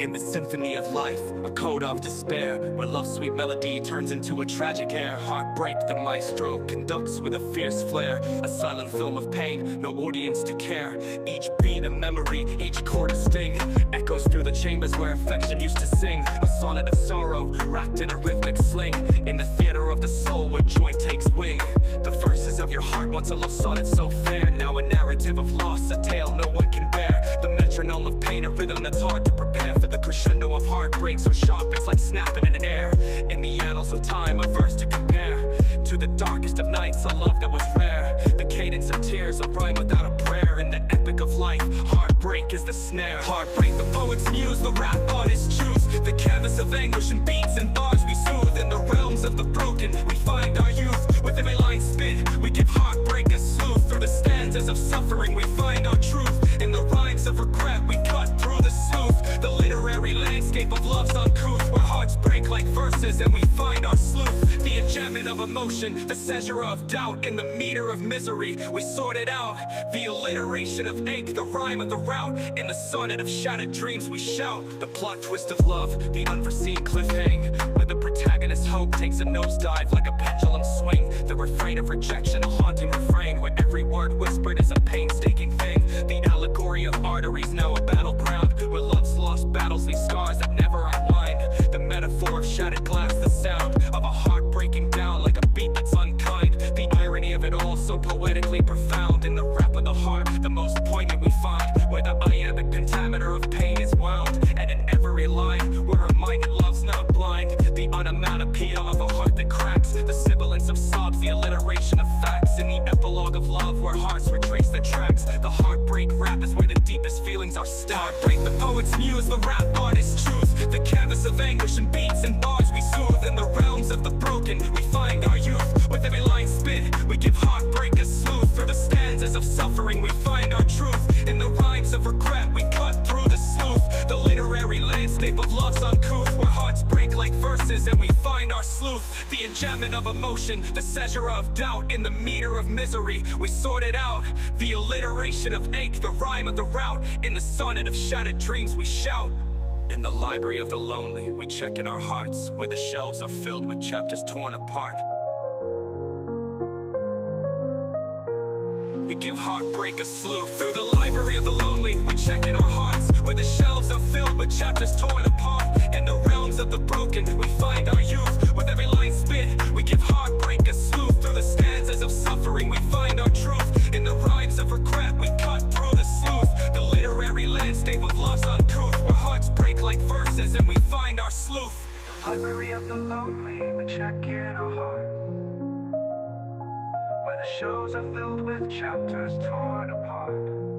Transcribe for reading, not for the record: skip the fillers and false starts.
In the symphony of life, a coda of despair, where love's sweet melody turns into a tragic air. Heartbreak, the maestro conducts with a fierce flair, a silent film of pain, no audience to care. Each beat a memory, each chord a sting, echoes through the chambers where affection used to sing. A sonnet of sorrow, wrapped in a rhythmic sling, in the theater of the soul where joy takes wing. The verses of your heart, once a love sonnet so fair, now a narrative of loss, a tale no one can bear. The metronome of pain, a rhythm that's hard to prepare for the crescendo of heartbreak, so sharp it's like snapping in an air. In the annals of time, a verse to compare to the darkest of nights, a love that was rare. The cadence of tears, a rhyme without a prayer. In the epic of life, heartbreak is the snare. Heartbreak, the poet's muse, the rap artist choose. The canvas of anguish and beats and bars we soothe. In the realms of the broken, we find our youth. With every line spit, we give heartbreak a soothe. Through the stanzas of suffering, we find our truth. In the rhymes of regret, we cut through the soothe. The literary landscape of love's uncouth, where hearts break like verses and we find our sleuth. The enchantment of emotion, the seizure of doubt. In the meter of misery, we sort it out. The alliteration of ache, the rhyme of the route. In the sonnet of shattered dreams we shout. The plot twist of love, the unforeseen cliffhang, where the protagonist's hope takes a nosedive like a pendulum swing. The refrain of rejection, a haunting refrain, where every word whispered is a painstaking thing. The allegory of arteries, now a battleground, where love's lost battles leave scars that never unwind. The metaphor of shattered glass, the sound of a heart breaking down like a beat that's unkind. The irony of it all, so poetically profound. In the rap of the heart, the most poignant we find, where the iambic pentameter of pain is wound. And in every line, we're reminded love's not blind. The onomatopoeia of a heart that cracks, the sibilance of sobs, the alliteration of facts. In the epilogue of love, where hearts retrace the tracks, the heartbreak rap is where the deepest feelings are stacked. Heartbreak, the poet's muse, the rap artist's truth. The canvas of anguish and beats and bars we soothe. In the realms of the broken, we find our youth. With every line spit, we give heartbreak a soothe. Through the stanzas of suffering, we find our truth. In the rhymes of regret, we cut through the sleuth. The literary landscape of love's uncouth, where hearts break like verses and we find our sleuth. The enchantment of emotion, the seizure of doubt. In the meter of misery, we sort it out. The alliteration of ache, the rhyme of the route. In the sonnet of shattered dreams we shout. In the library of the lonely, we check in our hearts, where the shelves are filled with chapters torn apart. We give heartbreak a sleuth. Through the library of the lonely, we check in our hearts, where the shelves are filled with chapters torn apart. In the realms of the broken, we find our youth. With every line spit, we give heartbreak a sleuth. Through the stanzas of suffering, we find our truth. In the rhymes of regret, we cut through the sleuth. The literary landscape of love's uncouth, where hearts break like verses and we find our sleuth. Library of the lonely, we check in our heart, where the shows are filled with chapters torn apart.